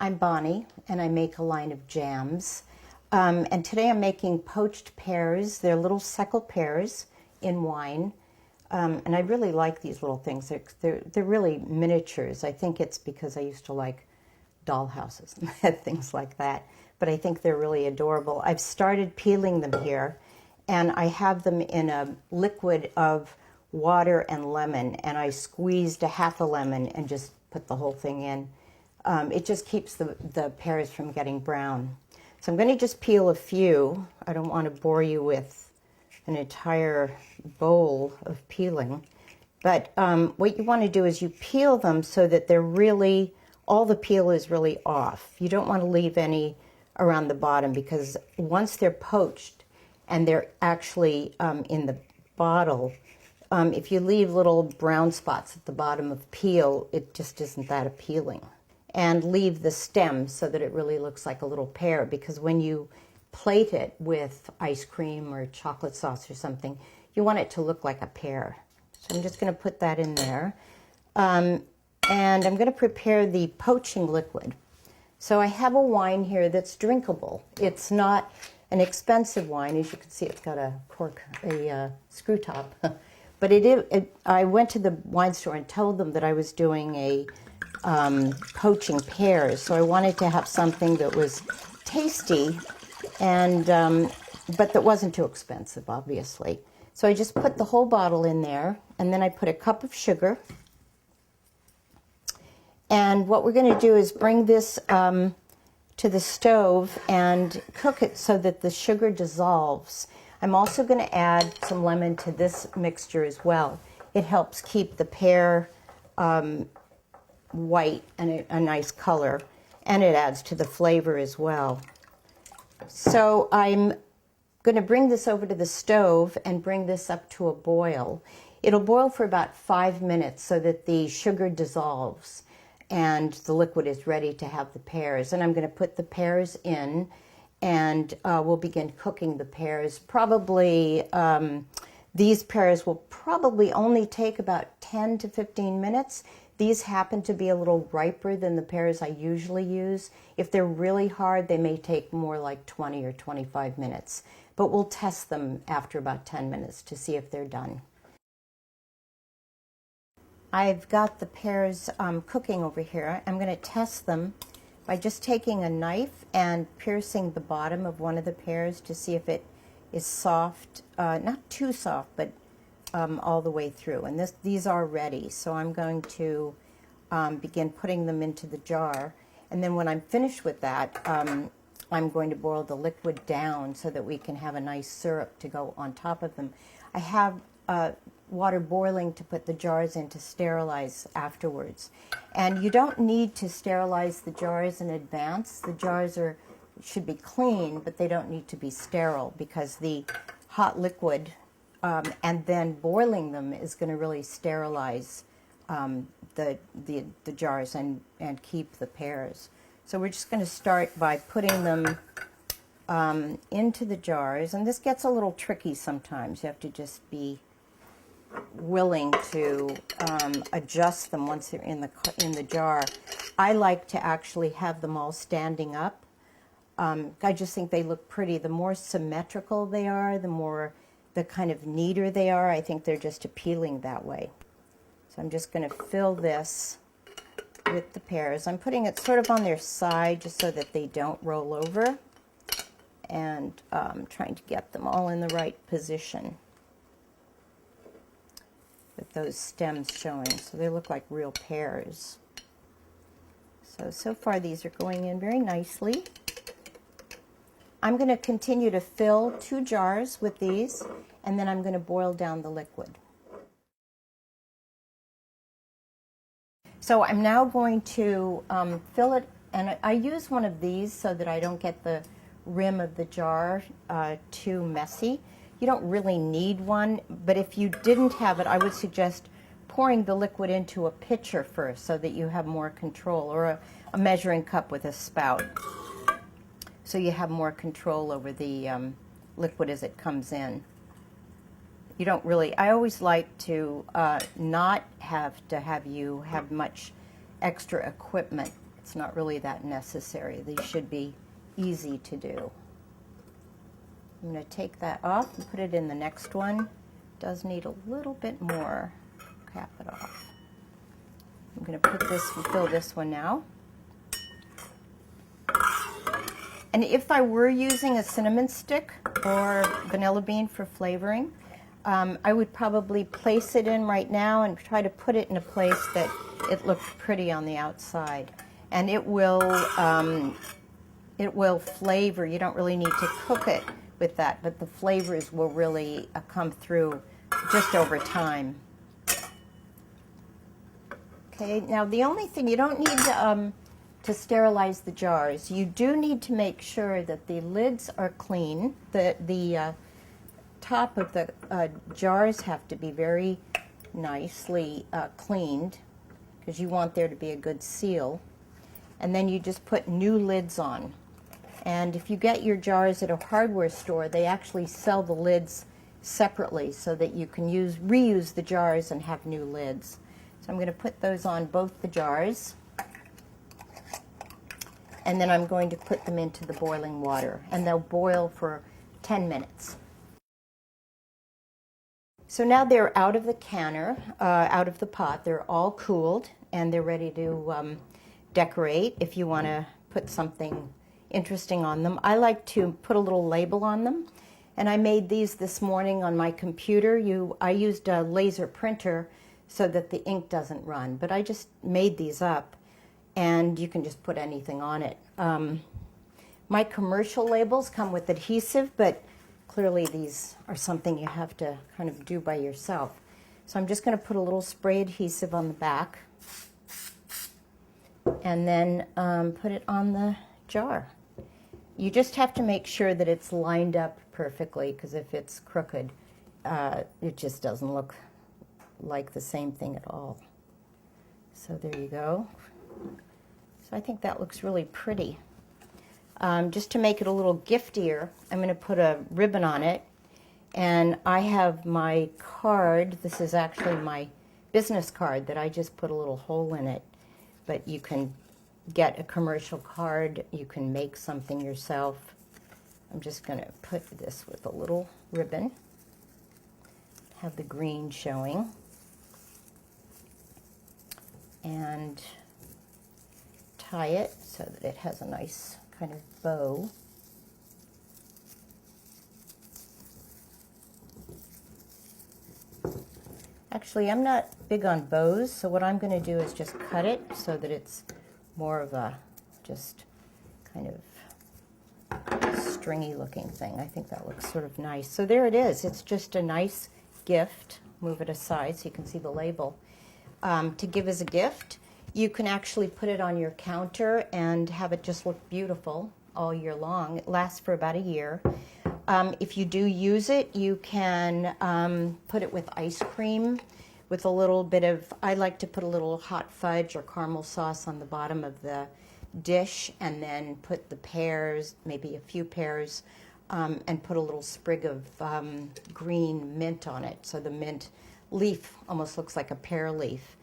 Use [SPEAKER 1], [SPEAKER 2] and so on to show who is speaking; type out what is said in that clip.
[SPEAKER 1] I'm Bonnie, and I make a line of jams. And today I'm making poached pears. They're little Seckel pears in wine. And I really like these little things. They're really miniatures. I think it's because I used to like dollhouses and things like that. But I think they're really adorable. I've started peeling them here, and I have them in a liquid of water and lemon, and I squeezed a half a lemon and just put the whole thing in. It just keeps the pears from getting brown. So I'm going to just peel a few. I don't want to bore you with an entire bowl of peeling. But what you want to do is you peel them so that they're really, all the peel is really off. You don't want to leave any around the bottom, because once they're poached and they're actually in the bottle, if you leave little brown spots at the bottom of peel, it just isn't that appealing. And leave the stem so that it really looks like a little pear, because when you plate it with ice cream or chocolate sauce or something, you want it to look like a pear. So I'm just going to put that in there. And I'm going to prepare the poaching liquid. So I have a wine here that's drinkable. It's not an expensive wine. As you can see, it's got a screw top. But I went to the wine store and told them that I was doing a poaching pears, so I wanted to have something that was tasty, and but that wasn't too expensive, obviously. So I just put the whole bottle in there, and then I put a cup of sugar. And what we're going to do is bring this to the stove and cook it so that the sugar dissolves. I'm also going to add some lemon to this mixture as well. It helps keep the pear white and a nice color, and it adds to the flavor as well. So I'm going to bring this over to the stove and bring this up to a boil. It'll boil for about 5 minutes so that the sugar dissolves and the liquid is ready to have the pears. And I'm going to put the pears in, and we'll begin cooking the pears. Probably these pears will probably only take about 10 to 15 minutes. These happen to be a little riper than the pears I usually use. If they're really hard, they may take more like 20 or 25 minutes. But we'll test them after about 10 minutes to see if they're done. I've got the pears cooking over here. I'm going to test them by just taking a knife and piercing the bottom of one of the pears to see if it is soft, not too soft, but all the way through. And these are ready, so I'm going to begin putting them into the jar. And then when I'm finished with that, I'm going to boil the liquid down so that we can have a nice syrup to go on top of them. I have water boiling to put the jars in to sterilize afterwards. And you don't need to sterilize the jars in advance. The jars should be clean, but they don't need to be sterile, because the hot liquid and then boiling them is going to really sterilize the jars and keep the pears. So we're just going to start by putting them into the jars, and this gets a little tricky sometimes. You have to just be willing to adjust them once they're in the jar. I like to actually have them all standing up. I just think they look pretty. The more symmetrical they are, the kind of neater they are, I think they're just appealing that way. So I'm just going to fill this with the pears. I'm putting it sort of on their side just so that they don't roll over, and trying to get them all in the right position with those stems showing, so they look like real pears. So far these are going in very nicely. I'm going to continue to fill 2 jars with these, and then I'm going to boil down the liquid. So I'm now going to fill it, and I use one of these so that I don't get the rim of the jar too messy. You don't really need one, but if you didn't have it, I would suggest pouring the liquid into a pitcher first so that you have more control, or a measuring cup with a spout, so you have more control over the liquid as it comes in. You don't really, I always like to not have you have much extra equipment it's not really that necessary. These should be easy to do. I'm going to take that off and put it in the next one. Does need a little bit more. Cap it off. I'm going to put this, fill this one now. And if I were using a cinnamon stick or vanilla bean for flavoring, I would probably place it in right now and try to put it in a place that it looks pretty on the outside. And it will flavor. You don't really need to cook it with that, but the flavors will really come through just over time. Okay, now the only thing, you don't need to sterilize the jars. You do need to make sure that the lids are clean. The top of the jars have to be very nicely cleaned because you want there to be a good seal. And then you just put new lids on. And if you get your jars at a hardware store, they actually sell the lids separately so that you can reuse the jars and have new lids. So I'm going to put those on both the jars. And then I'm going to put them into the boiling water. And they'll boil for 10 minutes. So now they're out of the canner, out of the pot. They're all cooled and they're ready to decorate if you want to put something interesting on them. I like to put a little label on them. And I made these this morning on my computer. I used a laser printer so that the ink doesn't run. But I just made these up, and you can just put anything on it. My commercial labels come with adhesive, but clearly these are something you have to kind of do by yourself. So I'm just going to put a little spray adhesive on the back, and then put it on the jar. You just have to make sure that it's lined up perfectly, because if it's crooked, it just doesn't look like the same thing at all. So there you go. So I think that looks really pretty. Just to make it a little giftier, I'm going to put a ribbon on it. And I have my card. This is actually my business card that I just put a little hole in it. But you can get a commercial card. You can make something yourself. I'm just going to put this with a little ribbon. Have the green showing. And tie it so that it has a nice kind of bow. Actually, I'm not big on bows, so what I'm going to do is just cut it so that it's more of a just kind of stringy looking thing. I think that looks sort of nice. So there it is. It's just a nice gift. Move it aside so you can see the label. To give as a gift. You can actually put it on your counter and have it just look beautiful all year long. It lasts for about a year. If you do use it, you can put it with ice cream with a little bit of, I like to put a little hot fudge or caramel sauce on the bottom of the dish, and then put the pears, maybe a few pears, and put a little sprig of green mint on it. So the mint leaf almost looks like a pear leaf.